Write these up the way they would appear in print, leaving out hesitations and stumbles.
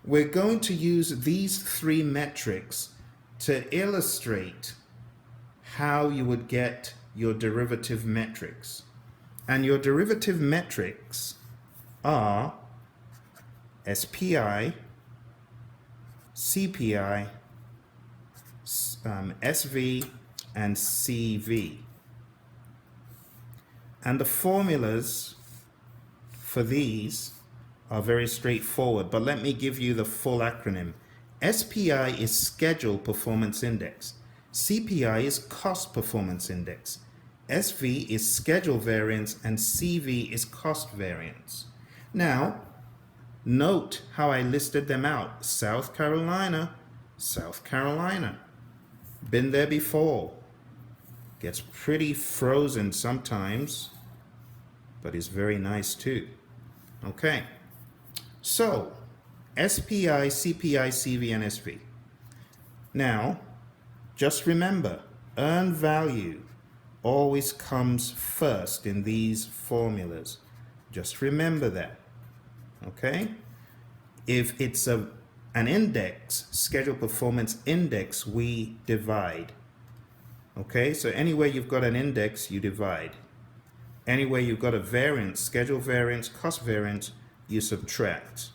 we're going to use these three metrics to illustrate how you would get your derivative metrics. And your derivative metrics are SPI, CPI, SV, and CV. And the formulas for these are very straightforward, but let me give you the full acronym. SPI is Schedule Performance Index. CPI is Cost Performance Index. SV is Schedule Variance, and CV is Cost Variance. Now, note how I listed them out. South Carolina, South Carolina. Been there before. Gets pretty frozen sometimes, but it's very nice too. Okay, so SPI, CPI, CV, and SV. Now, just remember, earned value always comes first in these formulas. Just remember that. Okay? If it's an index, schedule performance index, we divide. Okay, so anywhere you've got an index, you divide. Anywhere you've got a variance, schedule variance, cost variance, you subtract.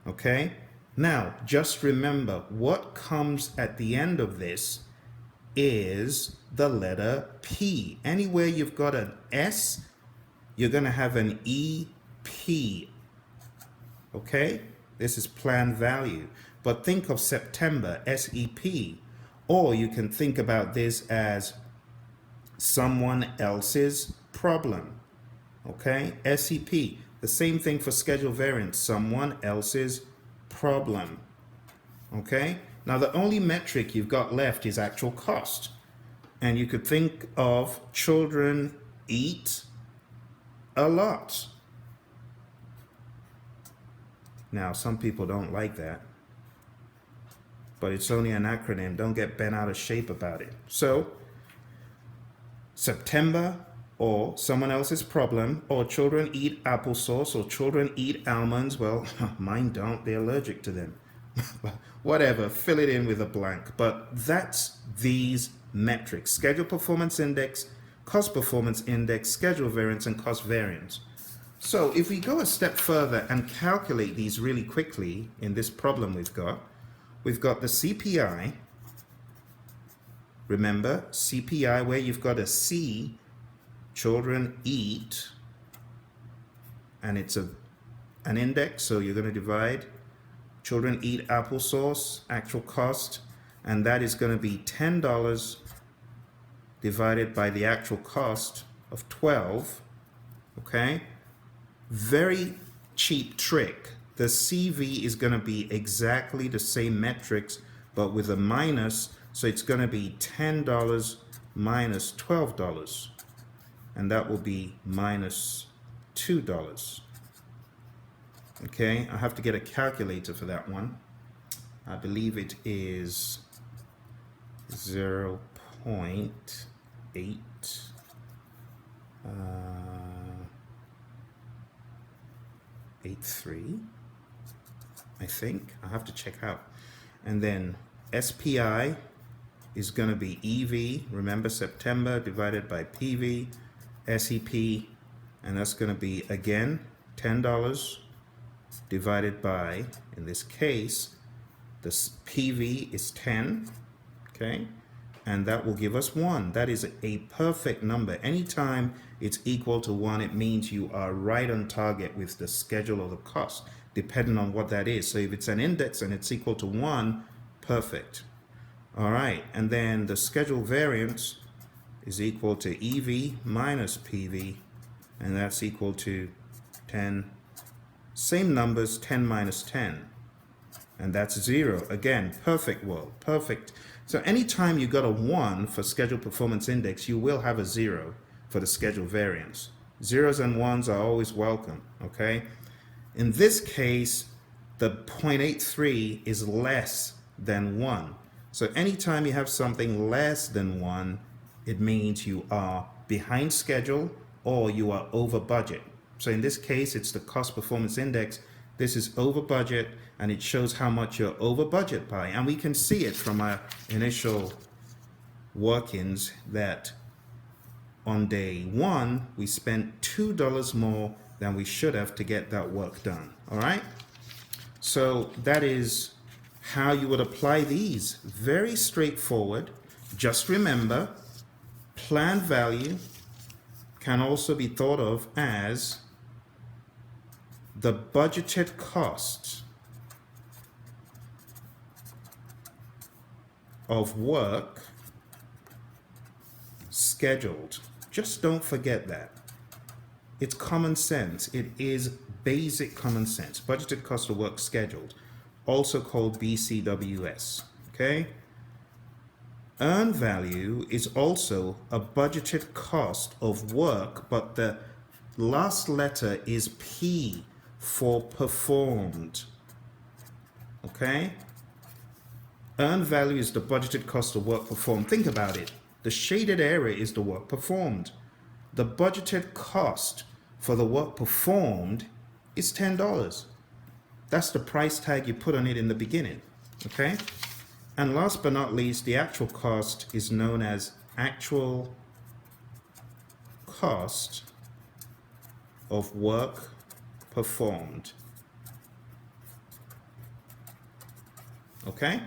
Okay? Now, just remember, what comes at the end of this is the letter P. Anywhere you've got an S, you're going to have an EP. Okay? This is planned value. But think of September, SEP. Or you can think about this as someone else's problem. Okay? SEP. The same thing for schedule variance. Someone else's problem. Okay? Now the only metric you've got left is actual cost. And you could think of children eat a lot. Now some people don't like that, but it's only an acronym. Don't get bent out of shape about it. So September, or someone else's problem, or children eat applesauce, or children eat almonds. Well, mine don't, they're allergic to them. Whatever, fill it in with a blank. But that's these metrics: schedule performance index, cost performance index, schedule variance, and cost variance. So if we go a step further and calculate these really quickly in this problem we've got the CPI. Remember, CPI, where you've got a C, children eat, and it's an index, so you're going to divide. Children eat applesauce, actual cost, and that is going to be $10 divided by the actual cost of 12. Okay? Very cheap trick. The CV is going to be exactly the same metrics, but with a minus, so it's going to be $10 minus $12, and that will be minus $2. Okay, I have to get a calculator for that one. I believe it is 0.8 83, I think. I have to check out. And then SPI is going to be EV, remember, September divided by PV, SEP, and that's going to be, again, $10 divided by, in this case, the PV is 10, okay, and that will give us 1. That is a perfect number. Anytime it's equal to 1, it means you are right on target with the schedule or the cost, depending on what that is. So if it's an index and it's equal to 1, perfect. All right, and then the schedule variance is equal to EV minus PV, and that's equal to 10. Same numbers, 10 minus 10, and that's 0. Again, perfect world, perfect. So anytime you got a 1 for schedule performance index, you will have a 0 for the schedule variance. Zeros and ones are always welcome, okay? In this case, the 0.83 is less than 1. So anytime you have something less than 1, it means you are behind schedule or you are over budget. So in this case, it's the cost performance index this is over budget, and it shows how much you're over budget by. And we can see it from our initial workings that on day one, we spent $2 more than we should have to get that work done. All right? So that is how you would apply these. Very straightforward. Just remember, planned value can also be thought of as the budgeted cost of work scheduled. Just don't forget that. It's common sense. It is basic common sense. Budgeted cost of work scheduled, also called BCWS. Okay? Earned value is also a budgeted cost of work, but the last letter is P for performed. Okay? Earned value is the budgeted cost of work performed. Think about it. The shaded area is the work performed. The budgeted cost for the work performed is $10. That's the price tag you put on it in the beginning. Okay? And last but not least, the actual cost is known as actual cost of work performed. Okay?